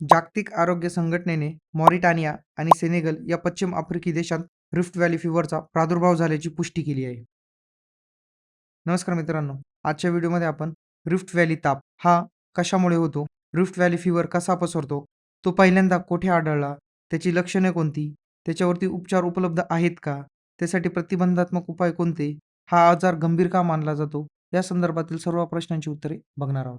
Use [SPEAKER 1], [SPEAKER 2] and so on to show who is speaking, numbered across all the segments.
[SPEAKER 1] जागतिक आरोग्य संघटनेने मॉरिटानिया आणि सेनेगल या पश्चिम आफ्रिकी देशात रिफ्ट व्हॅली फीव्हरचा प्रादुर्भाव झाल्याची पुष्टी केली आहे. नमस्कार मित्रांनो, आजच्या व्हिडिओमध्ये आपण रिफ्ट व्हॅली ताप हा कशामुळे होतो, रिफ्ट व्हॅली फीव्हर कसा पसरतो, तो पहिल्यांदा कुठे आढळला, त्याची लक्षणे कोणती, त्याच्यावरती उपचार उपलब्ध आहेत का, त्यासाठी प्रतिबंधात्मक उपाय कोणते, हा आजार गंभीर का मानला जातो, या संदर्भातील सर्व प्रश्नांची उत्तरे बघणार आहोत.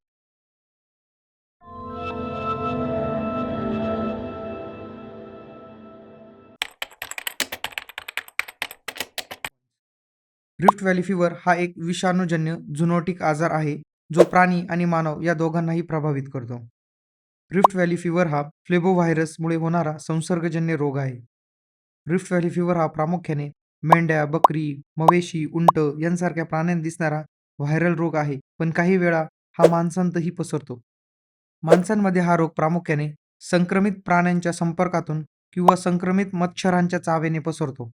[SPEAKER 1] रिफ्ट व्हॅली फीवर हा एक विषाणूजन्य झुनोटिक आजार आहे, जो प्राणी आणि मानव या दोघांनाही प्रभावित करतो. रिफ्ट व्हॅली फीवर हा फ्लेबोव्हायरसमुळे होणारा संसर्गजन्य रोग आहे. रिफ्ट व्हॅली फीवर हा प्रामुख्याने मेंढ्या, बकरी, मवेशी, उंट यांसारख्या प्राण्यांना दिसणारा व्हायरल रोग आहे, पण काही वेळा हा माणसांतही पसरतो. माणसांमध्ये हा रोग प्रामुख्याने संक्रमित प्राण्यांच्या संपर्कातून किंवा संक्रमित मच्छरांच्या चावेने पसरतो.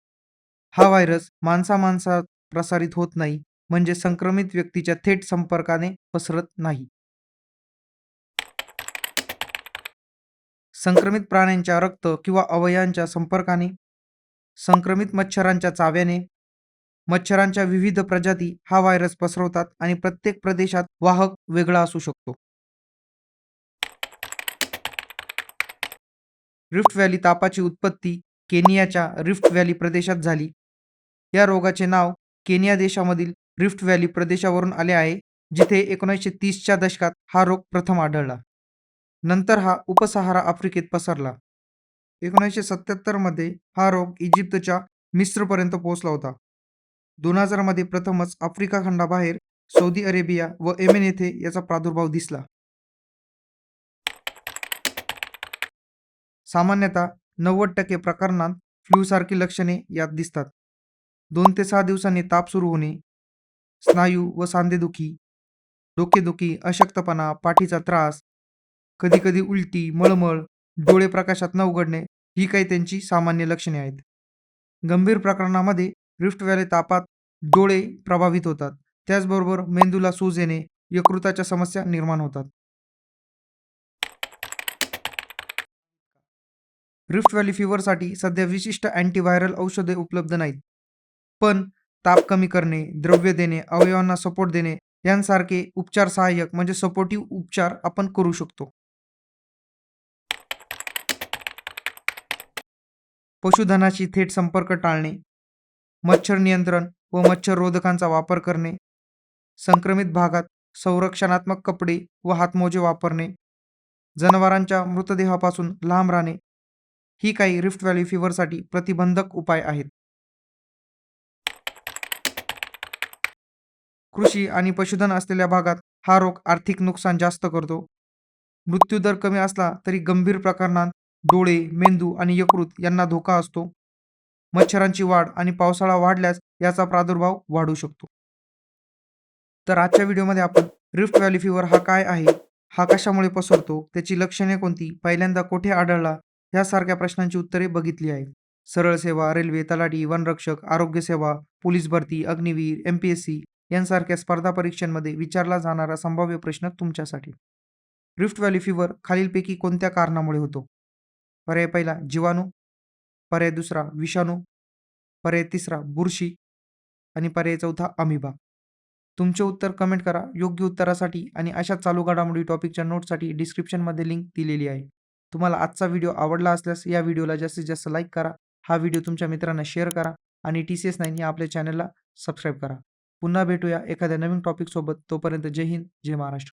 [SPEAKER 1] हा व्हायरस माणसा-माणसात प्रसारित होत नाही, म्हणजे संक्रमित व्यक्तीच्या थेट संपर्काने पसरत नाही. संक्रमित प्राण्यांच्या रक्त किंवा अवयवांच्या संपर्काने, संक्रमित मच्छरांच्या चाव्याने, मच्छरांच्या विविध प्रजाती हा व्हायरस पसरवतात आणि प्रत्येक प्रदेशात वाहक वेगळा असू शकतो. रिफ्ट व्हॅली तापाची उत्पत्ती केनियाच्या रिफ्ट व्हॅली प्रदेशात झाली. या रोगाचे नाव केनिया देशामधील रिफ्ट व्हॅली प्रदेशावरून आले आहे, जिथे 1930च्या दशकात हा रोग प्रथम आढळला. नंतर हा उपसहारा आफ्रिकेत पसरला. 1977 मध्ये हा रोग इजिप्तच्या मिस्रपर्यंत पोहोचला होता. 2000 मध्ये प्रथमच आफ्रिका खंडाबाहेर सौदी अरेबिया व येमेन येथे याचा प्रादुर्भाव दिसला. सामान्यतः 90% प्रकरणांत फ्लूसारखी लक्षणे यात दिसतात. 2 ते 6 दिवसांनी ताप सुरू होणे, स्नायू व सांधेदुखी, डोकेदुखी, अशक्तपणा, पाठीचा त्रास, कधीकधी उलटी, मळमळ, डोळे प्रकाशात न उघडणे ही काही त्यांची सामान्य लक्षणे आहेत. गंभीर प्रकरणामध्ये रिफ्ट व्हॅली तापात डोळे प्रभावित होतात. त्याचबरोबर मेंदूला सूज येणे, यकृताच्या समस्या निर्माण होतात. रिफ्ट व्हॅली फीव्हरसाठी सध्या विशिष्ट अँटीव्हायरल औषधे उपलब्ध नाहीत. पण ताप कमी करणे, द्रव्य देणे, अवयवांना सपोर्ट देणे यांसारखे उपचार सहाय्यक म्हणजे सपोर्टिव्ह उपचार आपण करू शकतो. पशुधनाशी थेट संपर्क टाळणे, मच्छर नियंत्रण व मच्छररोधकांचा वापर करणे, संक्रमित भागात संरक्षणात्मक कपडे व हातमोजे वापरणे, जनावरांच्या मृतदेहापासून लांब राहणे ही काही रिफ्ट व्हॅली फीव्हरसाठी प्रतिबंधक उपाय आहेत. कृषी आणि पशुधन असलेल्या भागात हा रोग आर्थिक नुकसान जास्त करतो. मृत्यूदर कमी असला तरी गंभीर प्रकरणात डोळे, मेंदू आणि यकृत यांना धोका असतो. मच्छरांची वाढ आणि पावसाळा वाढल्यास याचा प्रादुर्भाव वाढू शकतो. तर आजच्या व्हिडिओमध्ये आपण रिफ्ट व्हॅली फीव्हर हा काय आहे, हा कशामुळे पसरतो, त्याची लक्षणे कोणती, पहिल्यांदा कुठे आढळला, यासारख्या प्रश्नांची उत्तरे बघितली आहेत. सरळ सेवा, रेल्वे, तलाठी, वनरक्षक, आरोग्य सेवा, पोलीस भरती, अग्निवीर, MPSC यांसारख्या स्पर्धा परीक्षांमध्ये विचारला जाणारा संभाव्य प्रश्न तुमच्यासाठी. रिफ्ट व्हॅली फीव्हर खालीलपैकी कोणत्या कारणामुळे होतो? पर्याय पहिला जीवाणू, पर्याय दुसरा विषाणू, पर्याय तिसरा बुरशी आणि पर्याय चौथा अमिबा. तुमचे उत्तर कमेंट करा. योग्य उत्तरासाठी आणि अशा चालू घडामोडी टॉपिकच्या नोट्ससाठी डिस्क्रिप्शनमध्ये लिंक दिलेली आहे. तुम्हाला आजचा व्हिडिओ आवडला असल्यास या व्हिडिओला जास्तीत जास्त लाईक करा. हा व्हिडिओ तुमच्या मित्रांना शेअर करा आणि TCS9 या आपल्या चॅनलला सबस्क्राईब करा. पुन्हा भेटूया एखाद्या नवीन टॉपिकसोबत. तोपर्यंत जय हिंद, जय महाराष्ट्र.